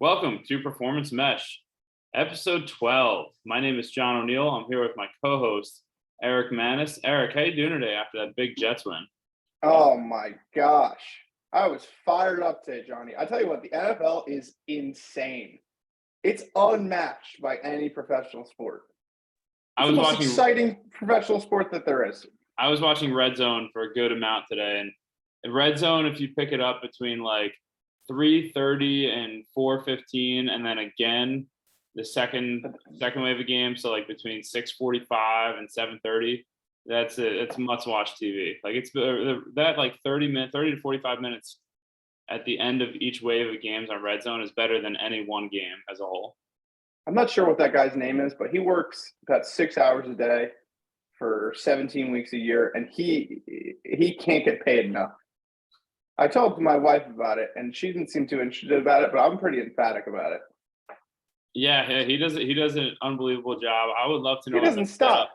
Welcome to Performance Mesh, episode 12. My name is John O'Neill. I'm here with my co-host, Eric Manis. Eric, how you doing today after that big Jets win? Oh my gosh. I was fired up today, Johnny. I tell you what, the NFL is insane. It's unmatched by any professional sport. I It's was the most watching exciting professional sport that there is. I was watching Red Zone for a good amount today, and in Red Zone, if you pick it up between like 3:30 and 4:15, and then again the second wave of games, so like between 6:45 and 7:30, that's it. It's must-watch TV. Like it's that like 30 to 45 minutes at the end of each wave of games on Red Zone is better than any one game as a whole. I'm not sure what that guy's name is, but he works about 6 hours a day for 17 weeks a year, and he can't get paid enough. I told my wife about it, and she didn't seem too interested about it, but I'm pretty emphatic about it. Yeah, he does an unbelievable job. I would love to know He doesn't stop.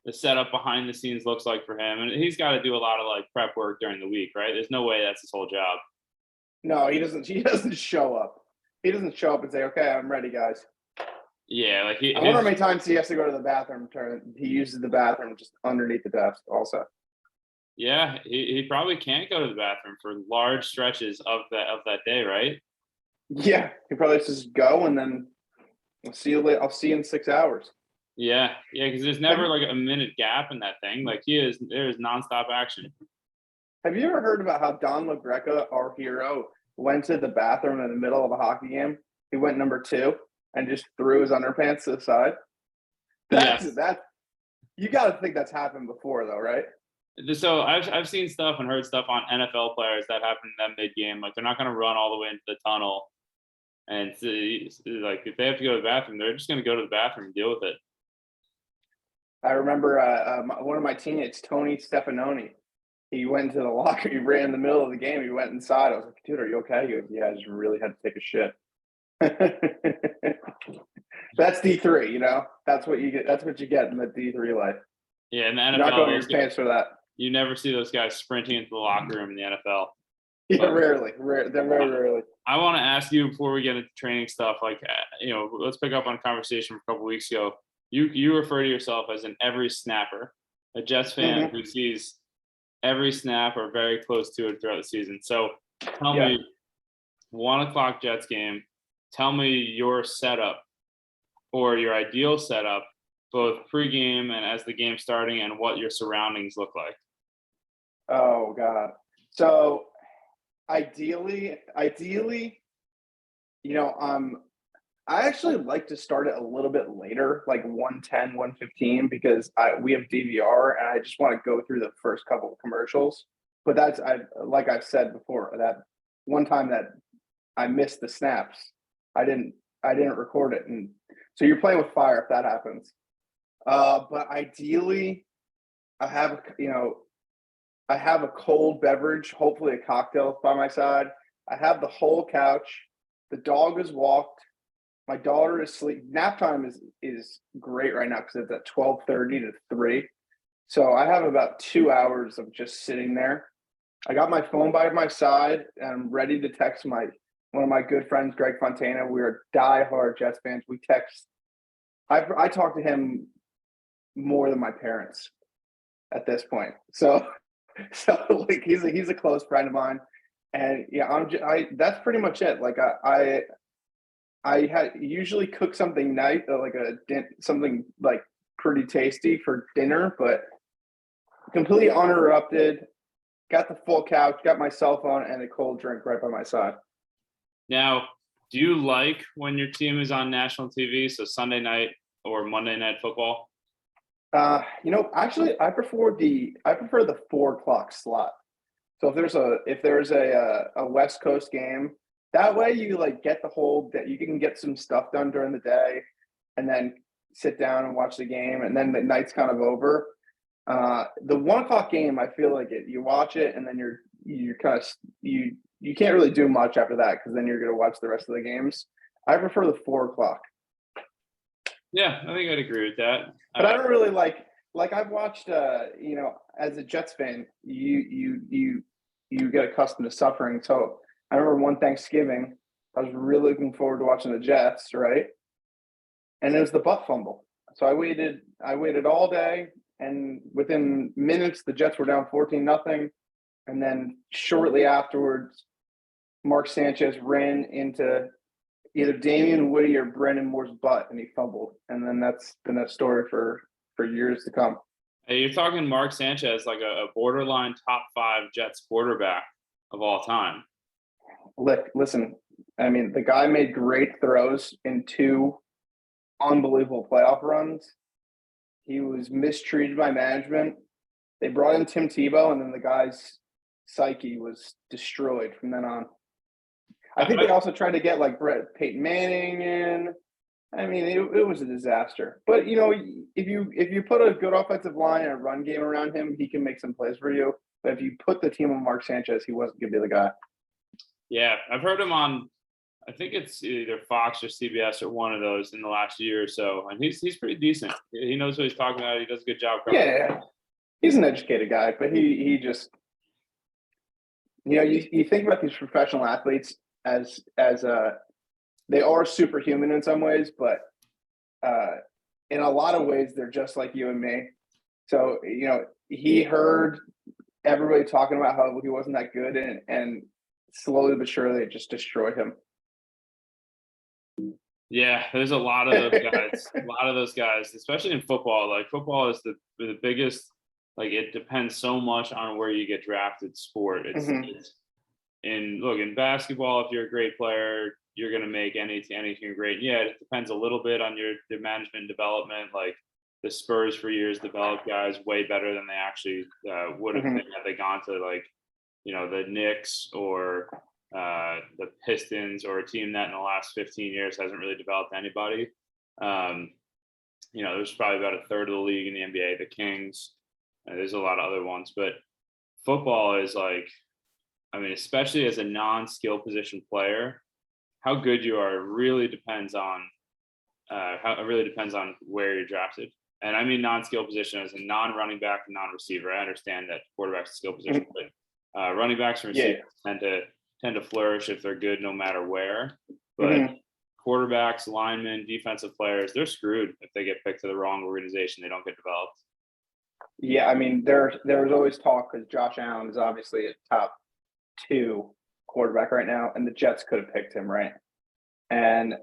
the setup behind the scenes looks like for him, and he's got to do a lot of like prep work during the week, right? There's no way that's his whole job. No, he doesn't. He doesn't show up. He doesn't show up and say, "Okay, I'm ready, guys." Yeah, like I wonder how many times he has to go to the bathroom. He uses the bathroom just underneath the desk. Also, yeah, he probably can't go to the bathroom for large stretches of that day, right? yeah, he probably has to just go, and then I'll see you later. I'll see you in 6 hours. Yeah, because there's never like a minute gap in that thing. Like there's nonstop action. Have you ever heard about how Don LaGreca, our hero, went to the bathroom in the middle of a hockey game? He went number 2 and just threw his underpants to the side. Yes. You got to think that's happened before, though, right? So I've seen stuff and heard stuff on NFL players that happen in that mid game. Like they're not going to run all the way into the tunnel, and like if they have to go to the bathroom, they're just going to go to the bathroom and deal with it. I remember one of my teammates, Tony Stefanoni. He went into the locker. He ran in the middle of the game. He went inside. I was like, "Dude, are you okay?" He goes, "Yeah, I just really had to take a shit." That's D3, That's what you get. That's what you get in the D3 life. Yeah, in the You're not going NFL, to your pants for that. you never see those guys sprinting into the locker room in the NFL. Yeah, rarely. They're very rarely. I want to ask you before we get into training stuff, like let's pick up on a conversation from a couple weeks ago. You refer to yourself as an every snapper, a Jets fan who sees every snap or very close to it throughout the season. So tell me, 1:00 Jets game, tell me your setup or your ideal setup, both pregame and as the game's starting, and what your surroundings look like. Oh God. So ideally, I actually like to start it a little bit later, like 1:10, 1:15, because we have DVR and I just want to go through the first couple of commercials. But like I've said before, that one time that I missed the snaps, I didn't record it, and so you're playing with fire if that happens. But ideally, I have a cold beverage, hopefully a cocktail by my side. I have the whole couch. The dog is walked. My daughter is asleep. Nap time is great right now because it's at 12:30 to 3. So I have about 2 hours of just sitting there. I got my phone by my side, and I'm ready to text one of my good friends, Greg Fontana. We're diehard Jets fans. We text. I talk to him more than my parents at this point. So like he's a close friend of mine, and yeah, that's pretty much it. Like I usually cook something nice, something like pretty tasty for dinner, but completely uninterrupted. Got the full couch, got my cell phone, and a cold drink right by my side. Now, do you like when your team is on national TV, so Sunday night or Monday Night Football? Actually, I prefer the 4:00 slot. So if there's a West Coast game, that way you like get the whole that you can get some stuff done during the day, and then sit down and watch the game, and then the night's kind of over. The 1:00 game, I feel like you watch it, and then you can't really do much after that because then you're going to watch the rest of the games. I prefer the 4:00. Yeah, I think I'd agree with that. But I don't really like I've watched as a Jets fan, you get accustomed to suffering. So I remember one Thanksgiving, I was really looking forward to watching the Jets, right? And it was the butt fumble. So I waited all day, and within minutes the Jets were down 14-0. And then shortly afterwards, Mark Sanchez ran into either Damian Woody or Brendan Moore's butt, and he fumbled. And then that's been a story for years to come. Hey, you're talking Mark Sanchez, like a borderline top 5 Jets quarterback of all time. Listen, I mean, the guy made great throws in 2 unbelievable playoff runs. He was mistreated by management. They brought in Tim Tebow, and then the guy's psyche was destroyed from then on. I think they also tried to get like Peyton Manning in. I mean, it was a disaster. But if you put a good offensive line and a run game around him, he can make some plays for you. But if you put the team on Mark Sanchez, he wasn't going to be the guy. Yeah, I've heard him on, I think it's either Fox or CBS or one of those in the last year or so, and he's pretty decent. He knows what he's talking about. He does a good job covering. Yeah, he's an educated guy, but he just you think about these professional athletes as they are superhuman in some ways, but in a lot of ways they're just like you and me. So he heard everybody talking about how he wasn't that good, and slowly but surely it just destroyed him. Yeah, there's a lot of those guys, especially in football. Like football is the biggest. Like it depends so much on where you get drafted. Sport. It's in basketball. If you're a great player, you're gonna make anything great. Yeah, it depends a little bit on your management development. Like the Spurs for years developed guys way better than they actually would have been had they gone to like the Knicks or the Pistons, or a team that in the last 15 years hasn't really developed anybody. There's probably about a third of the league in the NBA, the Kings. There's a lot of other ones, but football is like, I mean, especially as a non-skill position player, how good you are really depends on where you're drafted. And I mean non-skill position as a non-running back and non-receiver. I understand that quarterback's a skill position, but running backs and receivers tend to flourish if they're good no matter where. But quarterbacks, linemen, defensive players, they're screwed if they get picked to the wrong organization. They don't get developed. Yeah, I mean, there was always talk because Josh Allen is obviously a top 2 quarterback right now, and the Jets could have picked him, right? And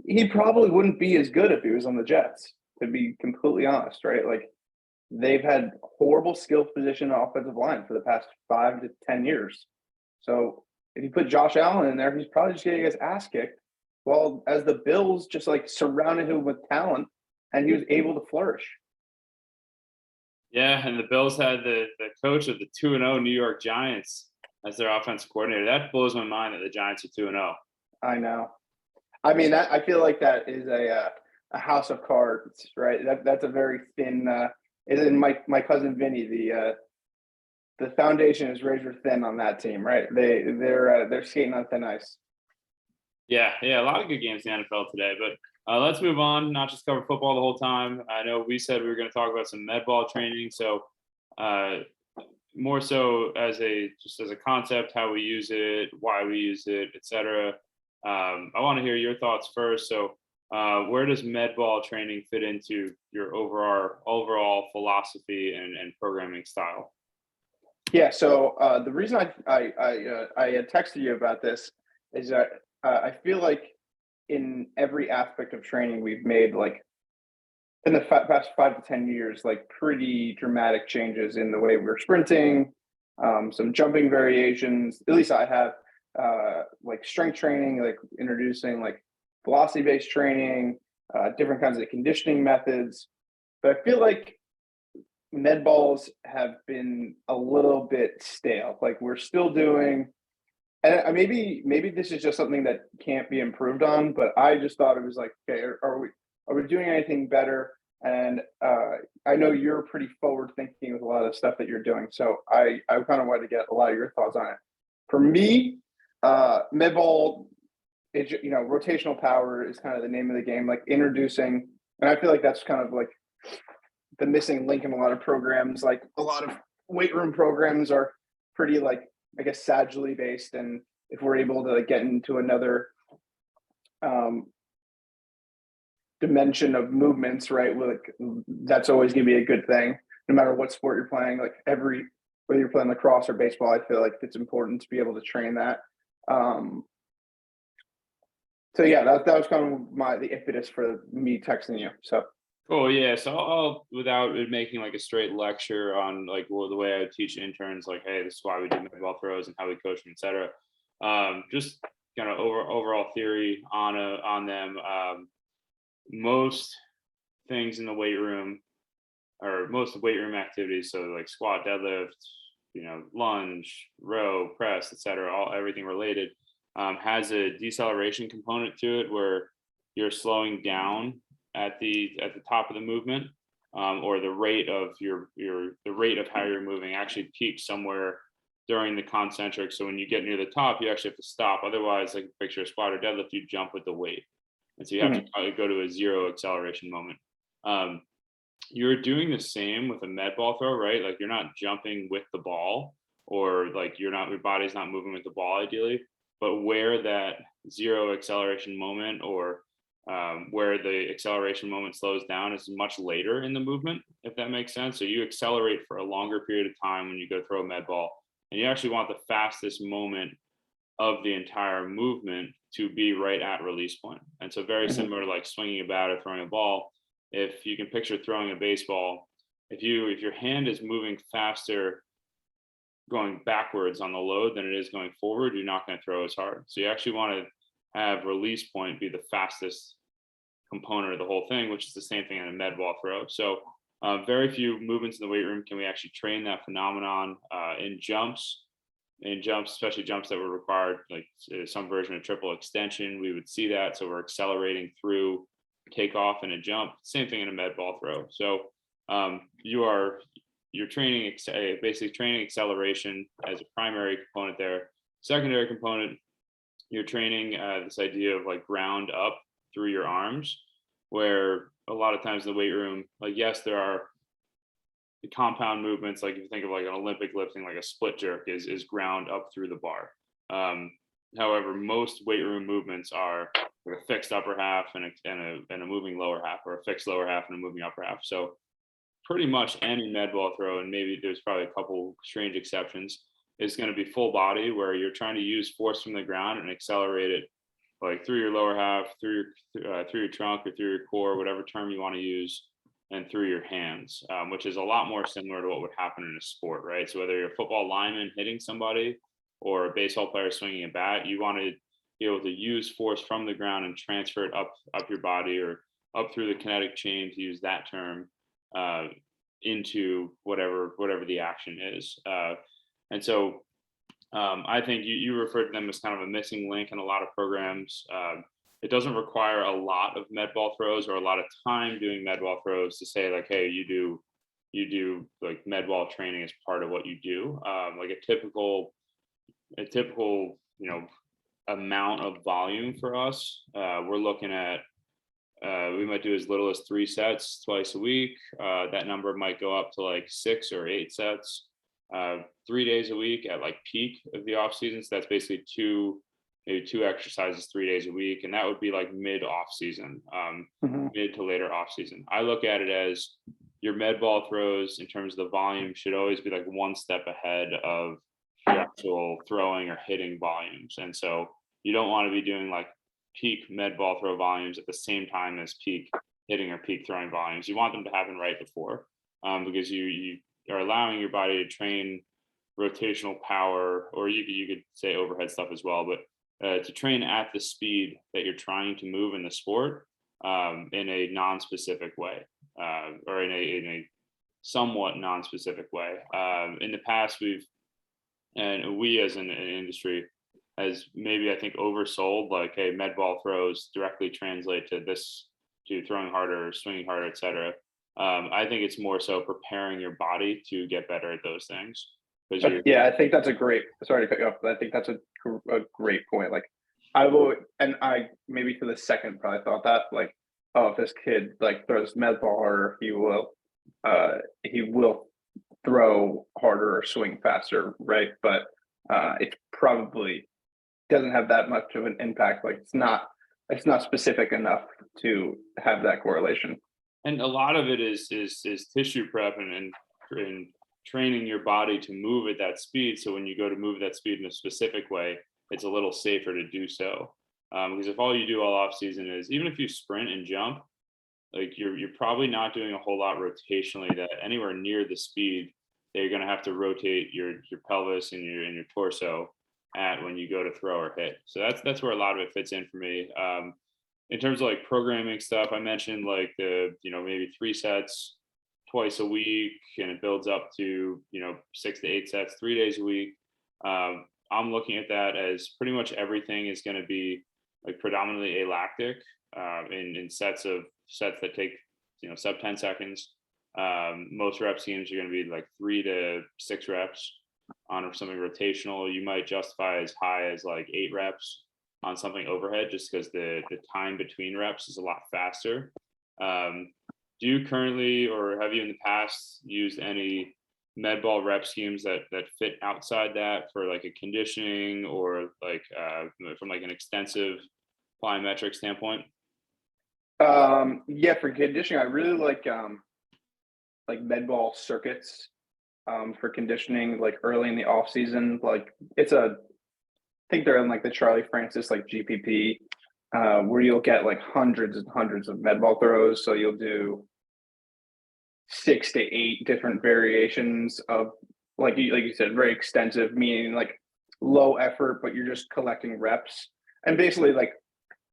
he probably wouldn't be as good if he was on the Jets, to be completely honest, right? Like, they've had horrible skill position offensive line for the past 5 to 10 years. So if you put Josh Allen in there, he's probably just getting his ass kicked. Well, as the Bills just like surrounded him with talent, and he was able to flourish. Yeah, and the Bills had the coach of the 2-0 New York Giants as their offensive coordinator. That blows my mind that the Giants are 2-0. I know. I mean, I feel like that is a house of cards, right? That's a very thin. And my cousin Vinny, the foundation is razor thin on that team, right? They're skating on thin ice. Yeah, a lot of good games in the NFL today, but let's move on. Not just cover football the whole time. I know we said we were going to talk about some med ball training, so more so as a concept, how we use it, why we use it, etc. I want to hear your thoughts first. So, where does med ball training fit into your overall philosophy and programming style? Yeah. So the reason I had texted you about this is that I feel like in every aspect of training we've made, like in the past 5 to 10 years, like pretty dramatic changes in the way we're sprinting, some jumping variations. At least I have like strength training, like introducing like velocity-based training, different kinds of conditioning methods. But I feel like med balls have been a little bit stale. Like we're still doing, and maybe this is just something that can't be improved on, but I just thought it was like, okay, are we doing anything better? And I know you're pretty forward thinking with a lot of stuff that you're doing, so I kind of wanted to get a lot of your thoughts on it. For me, med ball, rotational power is kind of the name of the game. Like introducing, and I feel like that's kind of like the missing link in a lot of programs. Like a lot of weight room programs are pretty like, I guess, sagittally based, and if we're able to get into another dimension of movements, right? Like that's always gonna be a good thing, no matter what sport you're playing. Like whether you're playing lacrosse or baseball, I feel like it's important to be able to train that. So yeah, that was kind of the impetus for me texting you. So Cool. Yeah. So I'll, without it making like a straight lecture on like the way I would teach interns, like, hey, this is why we do med ball throws and how we coach them, et cetera. Just kind of overall theory on them. Most things in the weight room, or most weight room activities, so like squat, deadlift, lunge, row, press, etc., everything related, has a deceleration component to it where you're slowing down at the top of the movement, or the rate of the rate of how you're moving actually peaks somewhere during the concentric. So when you get near the top, you actually have to stop. Otherwise, like picture a squat or deadlift, you jump with the weight, and so you have to go to a zero acceleration moment. You're doing the same with a med ball throw, right? Like you're not jumping with the ball, or like your body's not moving with the ball ideally, but where that zero acceleration moment, or where the acceleration moment slows down, is much later in the movement, if that makes sense. So you accelerate for a longer period of time when you go throw a med ball, and you actually want the fastest moment of the entire movement to be right at release point. And so very similar to like swinging a bat or throwing a ball. If you can picture throwing a baseball, if your hand is moving faster going backwards on the load than it is going forward, you're not going to throw as hard. So you actually want to have release point be the fastest component of the whole thing, which is the same thing in a med ball throw. So very few movements in the weight room can we actually train that phenomenon. In jumps, especially jumps that were required, like some version of triple extension, we would see that. So we're accelerating through takeoff and a jump. Same thing in a med ball throw. So you're training, basically training acceleration as a primary component there. Secondary component, you're training this idea of like ground up through your arms, where a lot of times in the weight room, like, yes, there are the compound movements, like if you think of like an Olympic lifting, like a split jerk is ground up through the bar. However, most weight room movements are a fixed upper half and a moving lower half, or a fixed lower half and a moving upper half. So pretty much any med ball throw, and maybe there's probably a couple strange exceptions, is going to be full body, where you're trying to use force from the ground and accelerate it like through your lower half, through your trunk, or through your core, whatever term you want to use, and through your hands, which is a lot more similar to what would happen in a sport, right? So whether you're a football lineman hitting somebody or a baseball player swinging a bat, you want to be able to use force from the ground and transfer it up your body, or up through the kinetic chain, to use that term, into whatever the action is. And so I think you referred to them as kind of a missing link in a lot of programs. It doesn't require a lot of med ball throws or a lot of time doing med ball throws to say like, hey, you do like med ball training as part of what you do. Like a typical amount of volume for us, we're looking at, we might do as little as 3 sets twice a week. That number might go up to like 6 or 8 sets 3 days a week at like peak of the off season. So that's basically maybe two exercises 3 days a week, and that would be like mid off season, mid to later off season. I look at it as your med ball throws in terms of the volume should always be like one step ahead of the actual throwing or hitting volumes. And so you don't want to be doing like peak med ball throw volumes at the same time as peak hitting or peak throwing volumes. You want them to happen right before, because you are allowing your body to train rotational power, or you could say overhead stuff as well, but to train at the speed that you're trying to move in the sport, in a non-specific way, or in a somewhat non-specific way. In the past, we as an industry has maybe, I think, oversold like, hey, med ball throws directly translate to throwing harder, swinging harder, etc. I think it's more so preparing your body to get better at those things. Yeah, I think that's sorry to cut you off, but I think that's a great point. Like I maybe to the second probably thought that, like, oh, if this kid like throws med ball harder, he will throw harder or swing faster, right? But it's probably doesn't have that much of an impact. Like it's not specific enough to have that correlation. And a lot of it is tissue prep and training your body to move at that speed. So when you go to move that speed in a specific way, it's a little safer to do so. Because if all you do all off season is, even if you sprint and jump, like you're probably not doing a whole lot rotationally that anywhere near the speed that you're going to have to rotate your pelvis and your torso at when you go to throw or hit. So that's where a lot of it fits in for me. In terms of like programming stuff, I mentioned like the, maybe 3 sets twice a week, and it builds up to, 6 to 8 sets, 3 days a week. I'm looking at that as pretty much everything is going to be like predominantly alactic, in sets that take, sub 10 seconds. Most rep schemes are going to be like 3 to 6 reps on something rotational. You might justify as high as like 8 reps on something overhead, just because the time between reps is a lot faster. Do you currently, or have you in the past used any med ball rep schemes that fit outside that for like a conditioning or like from like an extensive plyometric standpoint? Yeah, for conditioning, I really like med ball circuits for conditioning, like early in the off season. Like I think they're in like the Charlie Francis like GPP, where you'll get like hundreds and hundreds of med ball throws. So you'll do 6 to 8 different variations of like you said, very extensive, meaning like low effort, but you're just collecting reps. And basically, like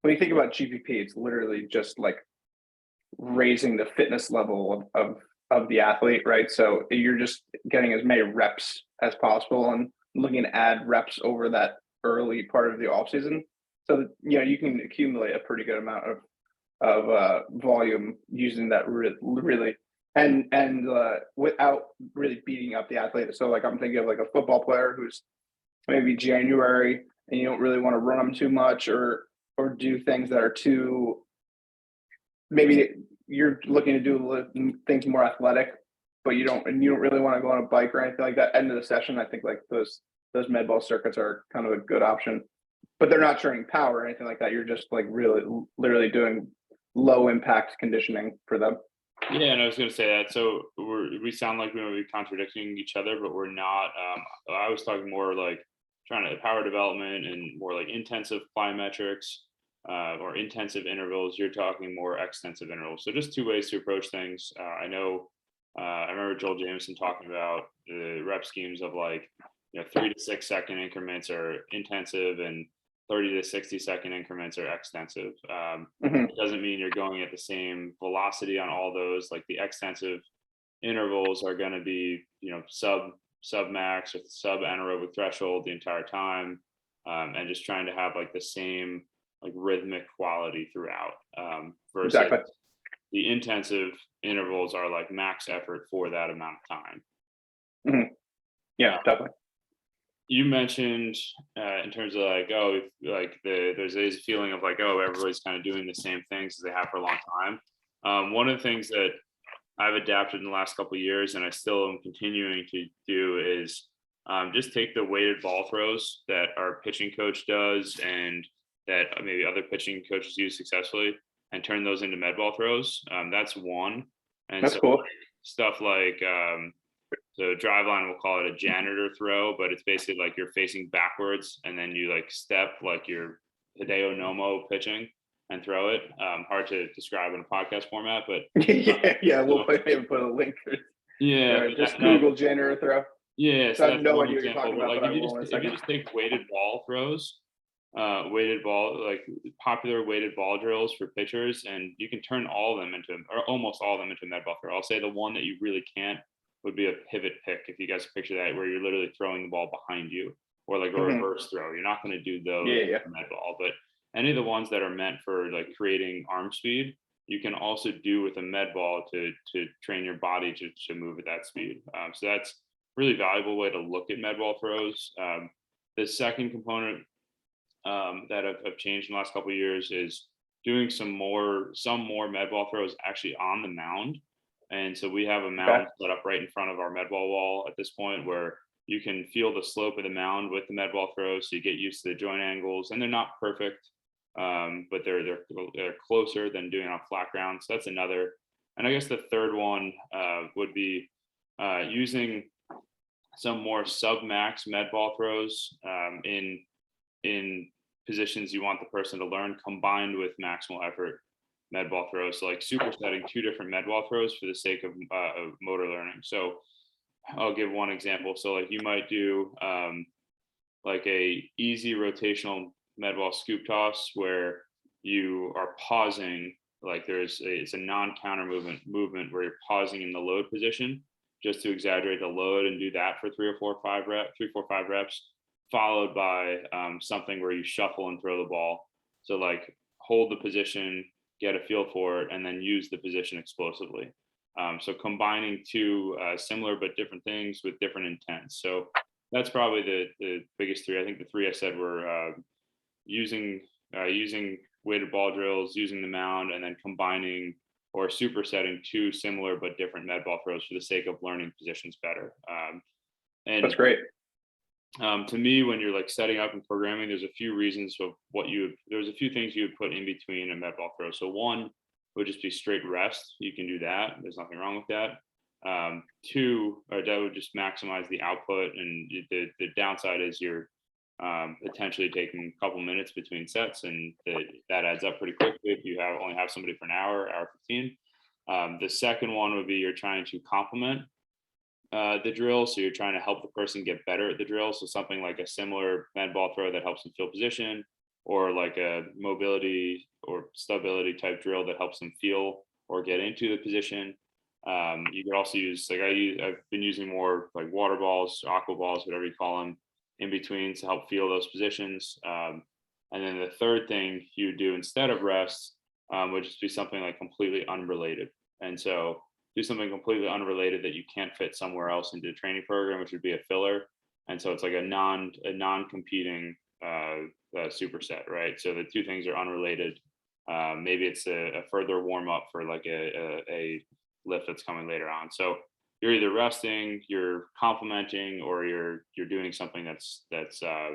when you think about GPP, it's literally just like raising the fitness level of the athlete, right? So you're just getting as many reps as possible and looking to add reps over that early part of the off season, so that you can accumulate a pretty good amount of volume using that really and without really beating up the athlete. So like I'm thinking of like a football player who's maybe January and you don't really want to run them too much or do things that are too, maybe you're looking to do things more athletic, but you don't really want to go on a bike or anything like that. End of the session, I think like those med ball circuits are kind of a good option, but they're not training power or anything like that. You're just like really literally doing low impact conditioning for them. Yeah, and I was going to say that. So we sound like we might be contradicting each other, but we're not. I was talking more like trying to power development and more like intensive plyometrics or intensive intervals. You're talking more extensive intervals. So just 2 ways to approach things. I know. I remember Joel Jameson talking about the rep schemes of like 3 to 6 second increments are intensive and 30 to 60 second increments are extensive. It doesn't mean you're going at the same velocity on all those. Like the extensive intervals are going to be, sub max or sub anaerobic threshold the entire time, and just trying to have like the same like rhythmic quality throughout. Versus Exactly. the intensive intervals are like max effort for that amount of time. Mm-hmm. Yeah, definitely. You mentioned in terms of like, there's a feeling of like, everybody's kind of doing the same things as they have for a long time. One of the things that I've adapted in the last couple of years, and I still am continuing to do, is just take the weighted ball throws that our pitching coach does and that maybe other pitching coaches use successfully, and turn those into med ball throws. That's one. And that's so cool. Stuff like so Driveline will call it a janitor throw, but it's basically like you're facing backwards and then you like step like you're Hideo Nomo pitching and throw it. Hard to describe in a podcast format, but yeah, we'll put a link. Yeah, just Google janitor throw. Yeah, so I have no idea what you're talking about. Like but if you just take weighted ball throws, like popular weighted ball drills for pitchers, and you can turn all of them into, or almost all of them into med ball throw. I'll say the one that you really can't would be a pivot pick. If you guys picture that, where you're literally throwing the ball behind you, or like a reverse throw. You're not going to do those med ball, but any of the ones that are meant for like creating arm speed, you can also do with a med ball to train your body to move at that speed. So that's really valuable way to look at med ball throws. The second component that have changed in the last couple of years is doing some more med ball throws actually on the mound. And so we have a mound set up right in front of our med ball wall at this point, where you can feel the slope of the mound with the med ball throws, so you get used to the joint angles, and they're not perfect, but they're closer than doing it on flat ground. So that's another. And I guess the third one would be using some more sub-max med ball throws in positions you want the person to learn, combined with maximal effort med ball throws. So like supersetting two different med ball throws for the sake of motor learning. So I'll give one example. So like you might do like a easy rotational med ball scoop toss where you are pausing, like it's a non-counter movement where you're pausing in the load position just to exaggerate the load, and do that for 3, 4, 5 reps, followed by something where you shuffle and throw the ball. So like hold the position, get a feel for it, and then use the position explosively. So combining two similar but different things with different intents. So that's probably the biggest three. I think the three I said were using weighted ball drills, using the mound, and then combining or supersetting two similar but different med ball throws for the sake of learning positions better. And that's great. To me, when you're like setting up and programming, there's a few reasons of there's a few things you would put in between a med ball throw. So one would just be straight rest. You can do that. There's nothing wrong with that. Two, or that would just maximize the output. And the downside is you're potentially taking a couple minutes between sets, and that adds up pretty quickly if you only have somebody for an hour 15. The second one would be you're trying to complement the drill. So you're trying to help the person get better at the drill. So something like a similar med ball throw that helps them feel position, or like a mobility or stability type drill that helps them feel or get into the position. You could also use, like I've been using more like water balls, aqua balls, whatever you call them, in between to help feel those positions. And then the third thing you do instead of rest would just be something like completely unrelated. And so do something completely unrelated that you can't fit somewhere else into the training program, which would be a filler. And so it's like a non-competing superset, right? So the two things are unrelated. Maybe it's a further warm up for like a lift that's coming later on. So you're either resting, you're complementing, or you're doing something that's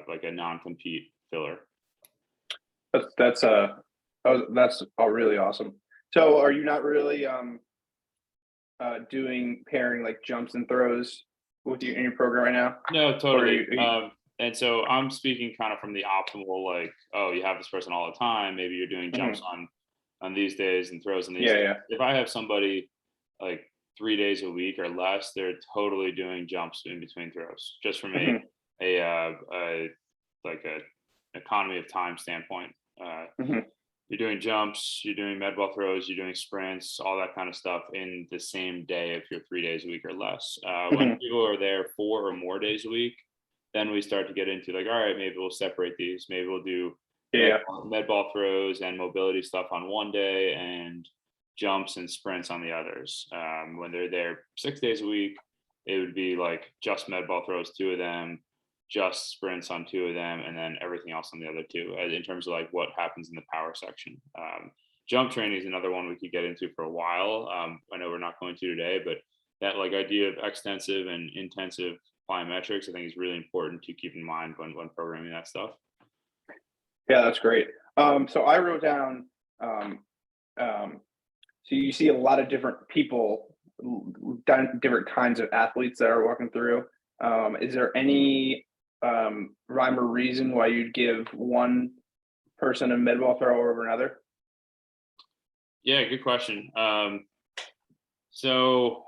like a non-compete filler. That's all really awesome. So are you not really doing pairing like jumps and throws with you in your program right now? No, totally. And so I'm speaking kind of from the optimal, like, oh, you have this person all the time. Maybe you're doing jumps on these days and throws on these days. Yeah. If I have somebody like 3 days a week or less, they're totally doing jumps in between throws, just from a economy of time standpoint. You're doing jumps, you're doing med ball throws, you're doing sprints, all that kind of stuff in the same day if you're 3 days a week or less. When people are there 4 or more days a week, then we start to get into like, all right, maybe we'll separate these. Maybe we'll do med ball throws and mobility stuff on one day and jumps and sprints on the others. When they're there 6 days a week, it would be like just med ball throws, 2 of them, just sprints on 2 of them, and then everything else on the other 2, in terms of like what happens in the power section. Jump training is another one we could get into for a while. I know we're not going to today, but that like idea of extensive and intensive plyometrics, I think is really important to keep in mind when programming that stuff. Yeah, that's great. So I wrote down, so you see a lot of different people, different kinds of athletes that are walking through. Is there any rhyme or reason why you'd give one person a med ball throw over another? Yeah, good question. So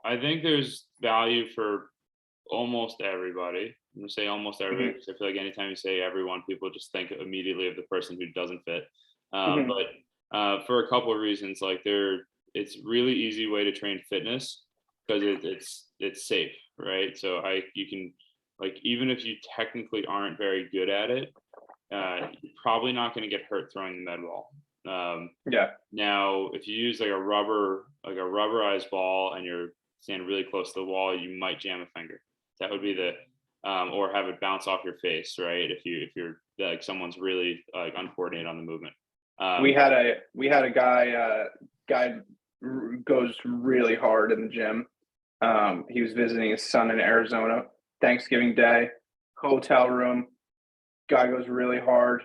I think there's value for almost everybody. I'm gonna say almost everybody because I feel like anytime you say everyone, people just think immediately of the person who doesn't fit. But for a couple of reasons, like it's really easy way to train fitness because it's safe, right? So you can, like, even if you technically aren't very good at it, you're probably not going to get hurt throwing the med ball. Now, if you use like a rubberized ball and you're standing really close to the wall, you might jam a finger. That would be or have it bounce off your face, right? If you're like someone's really like uncoordinated on the movement. We had a guy goes really hard in the gym. He was visiting his son in Arizona, Thanksgiving Day, hotel room, guy goes really hard,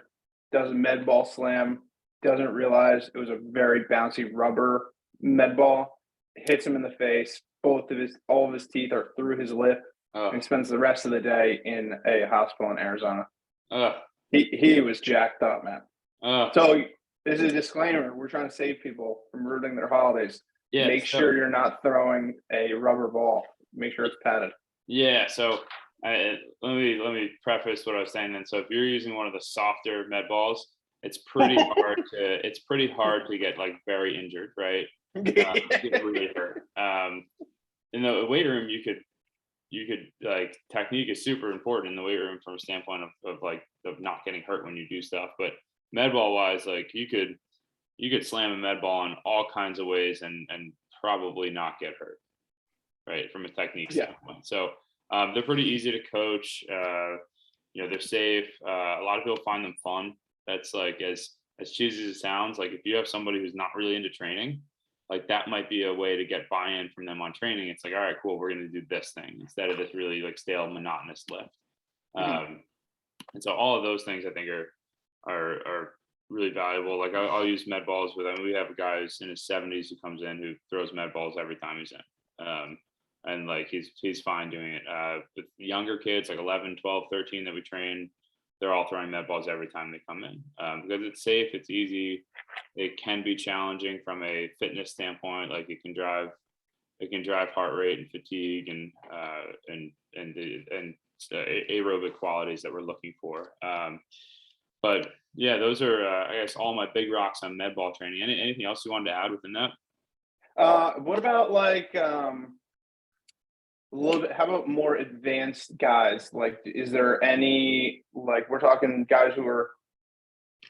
does a med ball slam, doesn't realize it was a very bouncy rubber med ball, hits him in the face. All of his teeth are through his lip, Oh, and spends the rest of the day in a hospital in Arizona. oh, He was jacked up, man. oh. So this is a disclaimer. We're trying to save people from ruining their holidays. Yeah. Make sure you're not throwing a rubber ball. Make sure it's padded. Yeah. So let me preface what I was saying then. So if you're using one of the softer med balls, it's pretty hard to get like very injured, right? Get really hurt. In the weight room, you could like, technique is super important in the weight room from a standpoint of not getting hurt when you do stuff. But med ball wise, like you could slam a med ball in all kinds of ways and probably not get hurt, right? From a technique standpoint. So they're pretty easy to coach. They're safe. A lot of people find them fun. That's like, as cheesy as it sounds, like if you have somebody who's not really into training, like that might be a way to get buy-in from them on training. It's like, all right, cool, we're going to do this thing instead of this really like stale, monotonous lift. And so all of those things I think are really valuable. Like I'll use med balls with them. We have a guy who's in his 70s who comes in who throws med balls every time he's in. And like he's fine doing it. With the younger kids, like 11, 12, 13 that we train, they're all throwing med balls every time they come in, because it's safe, it's easy. It can be challenging from a fitness standpoint. Like it can drive heart rate and fatigue and aerobic qualities that we're looking for. But yeah, those are I guess all my big rocks on med ball training. Anything else you wanted to add within that? What about like a little bit, how about more advanced guys? Like, is there any, like, we're talking guys who are,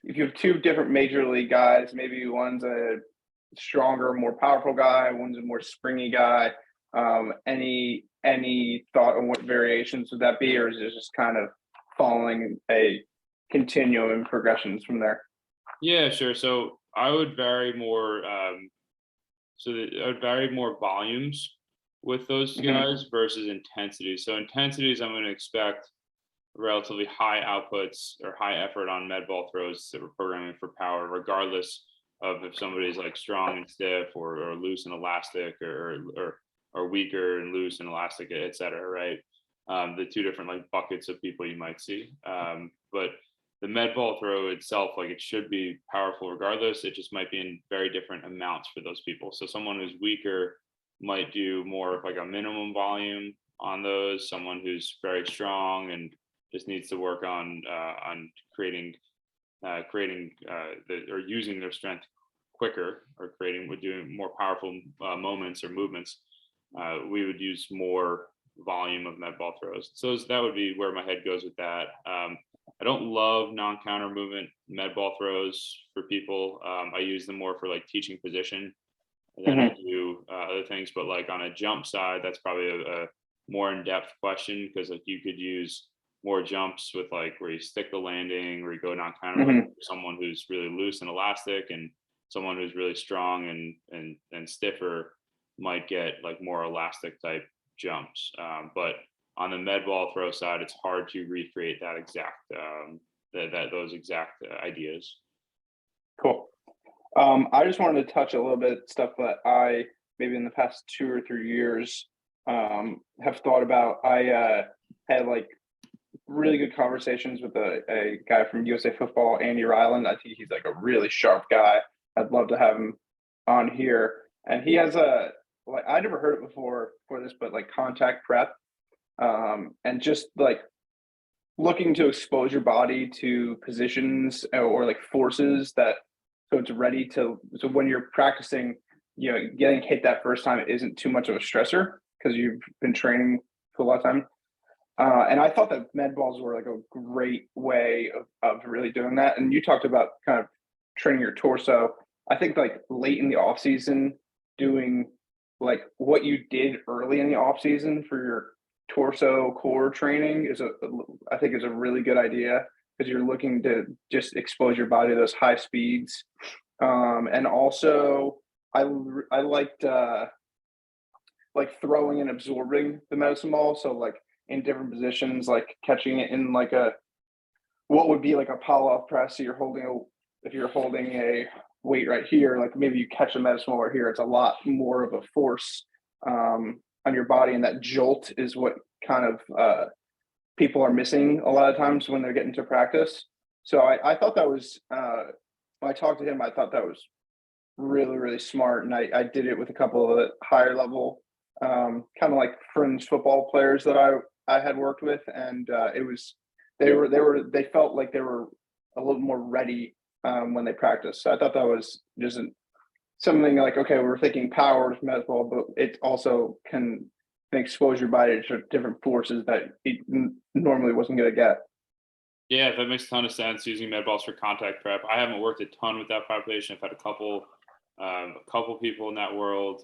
if you have two different major league guys, maybe one's a stronger, more powerful guy, one's a more springy guy. Any thought on what variations would that be, or is it just kind of following a continuum and progressions from there? Yeah, sure. So I would vary more. I would vary more volumes with those guys versus intensity. So intensities, I'm going to expect relatively high outputs or high effort on med ball throws that we're programming for power, regardless of if somebody's like strong and stiff or loose and elastic or weaker and loose and elastic, et cetera, right? The two different like buckets of people you might see. But the med ball throw itself, like it should be powerful regardless. It just might be in very different amounts for those people. So someone who's weaker might do more of like a minimum volume on those. Someone who's very strong and just needs to work on creating or using their strength quicker, or doing more powerful moments or movements. We would use more volume of med ball throws. So that would be where my head goes with that. I don't love non-counter movement med ball throws for people. I use them more for like teaching position than I do other things. But like on a jump side, that's probably a more in-depth question, because like you could use more jumps with like where you stick the landing, where you go non-counter for someone who's really loose and elastic, and someone who's really strong and stiffer might get like more elastic type jumps. But on the med ball throw side, it's hard to recreate that exact those exact ideas. Cool. I just wanted to touch a little bit stuff that I maybe in the past 2 or 3 years have thought about. I had like really good conversations with a guy from USA Football, Andy Ryland. I think he's like a really sharp guy. I'd love to have him on here. And he has I never heard it before this, but like contact prep, and just like looking to expose your body to positions or like forces that, so it's ready to, so when you're practicing, getting hit that first time isn't too much of a stressor because you've been training for a lot of time. And I thought that med balls were like a great way of really doing that. And you talked about kind of training your torso. I think like late in the off season, doing like what you did early in the off season for your torso core training I think is a really good idea, because you're looking to just expose your body to those high speeds. And also I liked like throwing and absorbing the medicine ball. So like in different positions, like catching it in like what would be like a Pallof press. So if you're holding a weight right here, like maybe you catch a medicine over here, it's a lot more of a force on your body, and that jolt is what kind of people are missing a lot of times when they're getting to practice. So I thought that was when I talked to him, I thought that was really, really smart. And I did it with a couple of the higher level, kind of like fringe football players that I had worked with. And they felt like they were a little more ready when they practiced. So I thought that was just something like, okay, we're thinking power with med ball, but it also can expose your body to different forces that it normally wasn't going to get. Yeah, that makes a ton of sense using med balls for contact prep. I haven't worked a ton with that population. I've had a couple people in that world.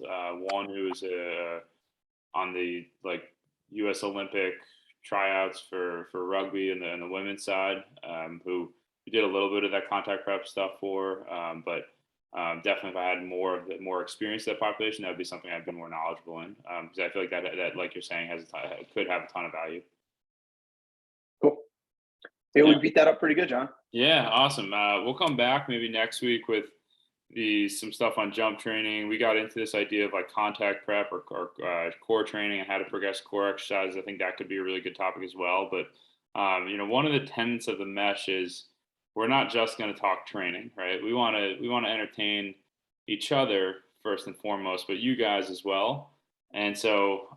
One who's on the U.S. Olympic tryouts for rugby and the women's side, who we did a little bit of that contact prep stuff for. But definitely, if I had more experience with that population, that would be something I'd be more knowledgeable in. Because I feel like that, like you're saying, could have a ton of value. Cool. Yeah, we beat that up pretty good, John. Yeah, awesome. We'll come back maybe next week with some stuff on jump training. We got into this idea of like contact prep or core training and how to progress core exercises. I think that could be a really good topic as well. But one of the tenets of the mesh is we're not just going to talk training, right? We want to entertain each other first and foremost, but you guys as well. And so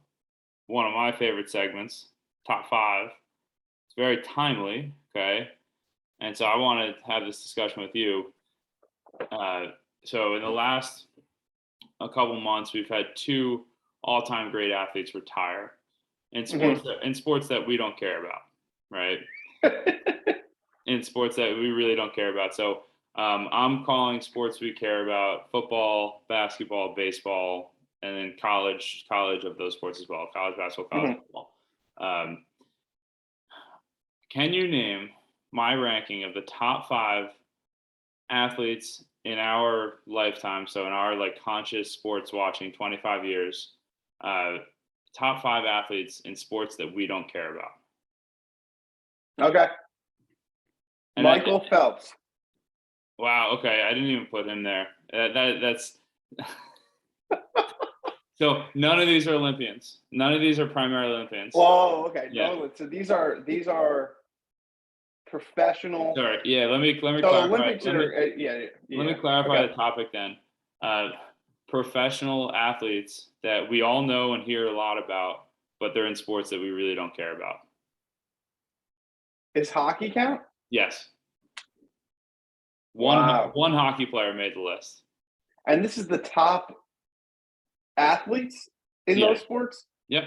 one of my favorite segments, top 5, it's very timely. Okay. And so I want to have this discussion with you. So in the last a couple months, we've had 2 all-time great athletes retire in sports that we don't care about, right? In sports that we really don't care about. So I'm calling sports we care about: football, basketball, baseball, and then college of those sports as well: college basketball, college football. Can you name my ranking of the top 5 athletes in our lifetime, so in our conscious sports watching 25 years, top 5 athletes in sports that we don't care about? Okay. And Michael Phelps. Wow. Okay, I didn't even put him there. That's so none of these are Olympians. None of these are primarily Olympians. Whoa. Okay. Yeah. No, so these are professional. Sorry. Yeah. Let me so clarify. Olympics let me clarify the topic then. Professional athletes that we all know and hear a lot about, but they're in sports that we really don't care about. Is hockey count? Yes. Wow. One hockey player made the list. And this is the top athletes in those sports? Yep.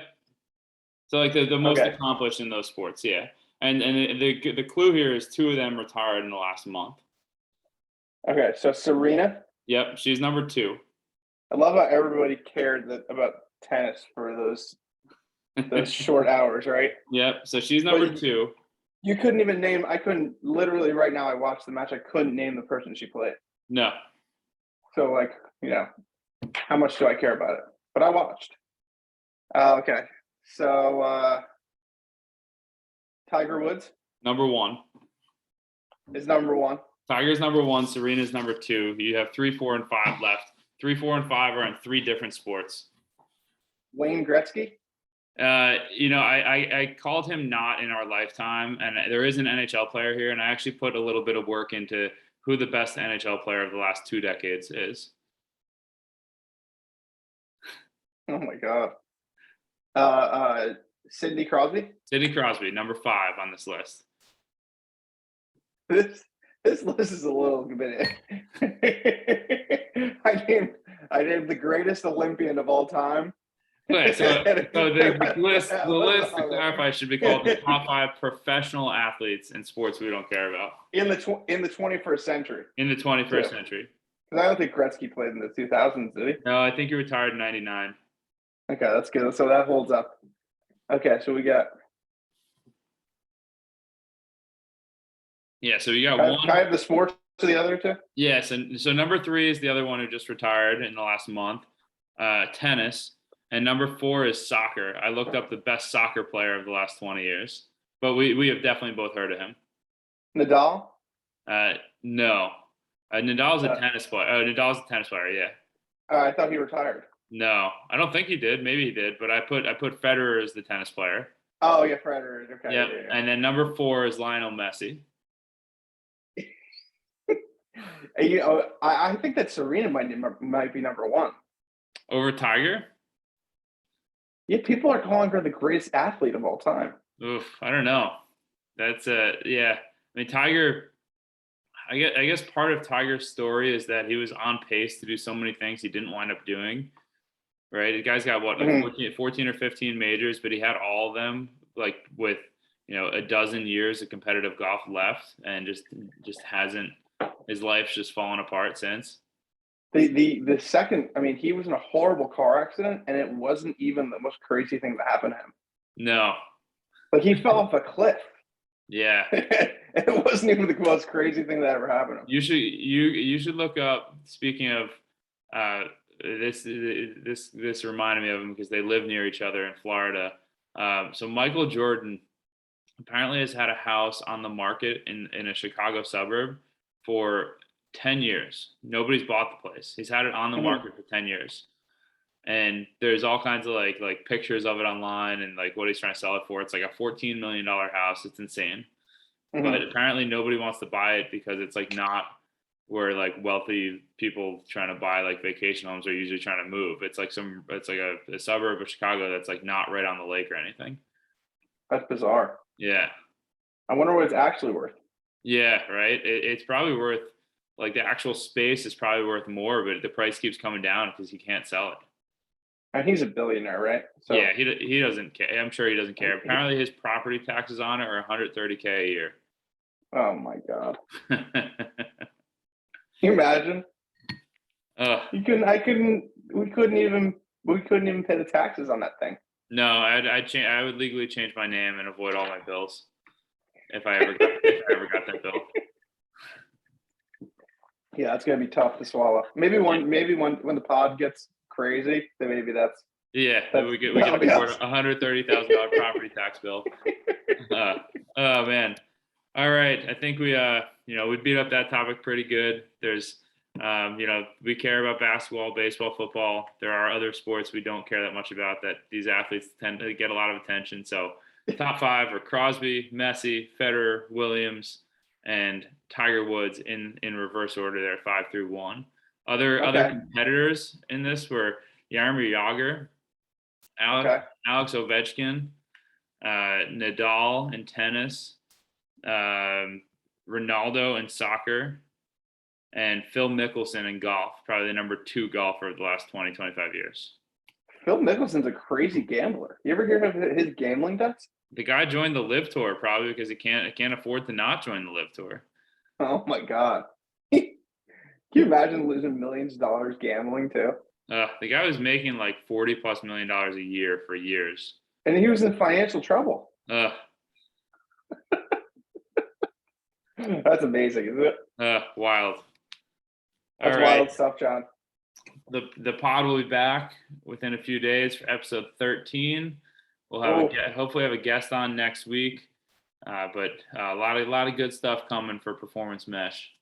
So the most accomplished in those sports, yeah. And the clue here is 2 of them retired in the last month. Okay, so Serena? Yep, she's number 2. I love how everybody cared about tennis for those short hours, right? Yep, so she's number 2. You couldn't even name. I couldn't literally right now. I watched the match. I couldn't name the person she played. No. So how much do I care about it? But I watched. Okay, so Tiger Woods. Number 1. Is number 1. Tiger's number 1. Serena's number 2. You have 3, 4, and 5 left. 3, 4, and 5 are in 3 different sports. Wayne Gretzky. I called him not in our lifetime, and there is an NHL player here, and I actually put a little bit of work into who the best NHL player of the last 2 decades is. Oh my God. Sidney Crosby. Sidney Crosby, number 5 on this list. This list is a little bit. I named the greatest Olympian of all time. Okay, so the list to clarify should be called the top 5 professional athletes in sports we don't care about in the 21st century. In the 21st century. Because I don't think Gretzky played in the 2000s, did he? No, I think he retired in '99. Okay, that's good. So that holds up. Okay, so we got. Yeah, so you got one. Can I have the sports to the other 2? Yes, and so number 3 is the other one who just retired in the last month. Tennis. And number 4 is soccer. I looked up the best soccer player of the last 20 years, but we have definitely both heard of him. Nadal. No, Nadal's a Uh, tennis player. Oh, Nadal's a tennis player. Yeah. I thought he retired. No, I don't think he did. Maybe he did, but I put Federer as the tennis player. Oh yeah, Federer. Okay. Yep. Yeah. And then number 4 is Lionel Messi. You know, I think that Serena might be number 1. Over Tiger? Yeah, people are calling her the greatest athlete of all time. Oof, I don't know. That's yeah. I mean, Tiger. I guess part of Tiger's story is that he was on pace to do so many things he didn't wind up doing. Right, the guy's got what, like 14 or 15 majors, but he had all of them like with a dozen years of competitive golf left, and just hasn't. His life's just fallen apart since. The second, I mean, he was in a horrible car accident, and it wasn't even the most crazy thing that happened to him. No. Like he fell off a cliff. Yeah. It wasn't even the most crazy thing that ever happened to him. You should look up. Speaking of, this reminded me of him because they live near each other in Florida. So Michael Jordan apparently has had a house on the market in a Chicago suburb for 10 years. Nobody's bought the place. He's had it on the market for 10 years. And there's all kinds of like pictures of it online and like what he's trying to sell it for. It's like a $14 million house. It's insane. But apparently nobody wants to buy it because it's like not where like wealthy people trying to buy like vacation homes are usually trying to move. It's like a suburb of Chicago that's like not right on the lake or anything. That's bizarre. Yeah. I wonder what it's actually worth. Yeah, right. It's probably worth, like, the actual space is probably worth more, but the price keeps coming down because he can't sell it. And he's a billionaire, right? So yeah, he doesn't care. I'm sure he doesn't care. Apparently, his property taxes on it are $130K a year. Oh my god! Can you imagine? We couldn't even pay the taxes on that thing. No, I would legally change my name and avoid all my bills if I ever got that bill. Yeah, it's gonna be tough to swallow. Maybe when the pod gets crazy, then maybe that's. Yeah, we can afford a $130,000 property tax bill. Oh man. All right, I think we we beat up that topic pretty good. There's we care about basketball, baseball, football. There are other sports we don't care that much about that these athletes tend to get a lot of attention. So top 5 are Crosby, Messi, Federer, Williams, and Tiger Woods in reverse order there, 5 through 1. Other competitors in this were Jaromir Jagr, Alex Ovechkin, Nadal in tennis, Ronaldo in soccer, and Phil Mickelson in golf, probably the number 2 golfer of the last 20, 25 years. Phil Mickelson's a crazy gambler. You ever hear of his gambling debts? The guy joined the Live Tour probably because he can't afford to not join the Live Tour. Oh my god! Can you imagine losing millions of dollars gambling too? The guy was making like $40+ million a year for years, and he was in financial trouble. That's amazing, isn't it? Wild. That's wild stuff, John. The pod will be back within a few days for episode 13. We'll have hopefully have a guest on next week, but a lot of good stuff coming for Performance Mesh.